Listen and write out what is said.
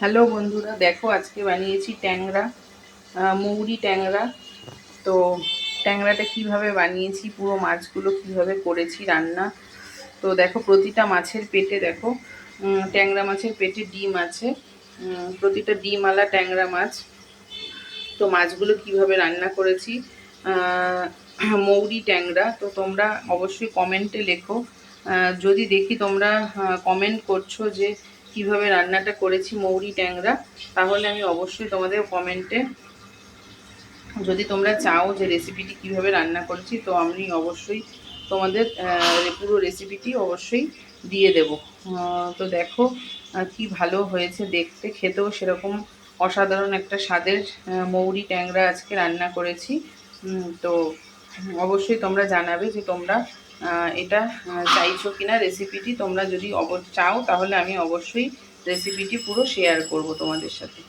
Hello বন্ধুরা, দেখো আজকে বানিয়েছি ট্যাংরা, মৌরি ট্যাংরা। তো ট্যাংরাটা কিভাবে বানিয়েছি, পুরো মাছগুলো কিভাবে করেছি রান্না। তো দেখো প্রতিটা মাছের পেটে দেখো, ট্যাংরা মাছের পেটে ডিম আছে, প্রতিটা ডিমওয়ালা ট্যাংরা মাছ। তো মাছগুলো কিভাবে রান্না করেছি, মৌরি ট্যাংরা। তো তোমরা অবশ্যই কমেন্টে লেখো, যদি দেখি তোমরা কমেন্ট করছো যে কিভাবে রান্নাটা করেছি মৌরি ট্যাংরা, তাহলে আমি অবশ্যই তোমাদের কমেন্টে, যদি তোমরা চাও যে রেসিপিটি কিভাবে রান্না করেছি, তো আমি অবশ্যই তোমাদের পুরো রেসিপিটি অবশ্যই দিয়ে দেব। তো দেখো কি ভালো হয়েছে দেখতে, খেতেও সেরকম অসাধারণ একটা স্বাদের মৌরি ট্যাংরা আজকে রান্না করেছি। তো অবশ্যই তোমরা জানাবে যে তোমরা এটা চাইছো কিনা রেসিপিটি। তোমরা যদি চাও তাহলে আমি অবশ্যই রেসিপিটি পুরো শেয়ার করব তোমাদের সাথে।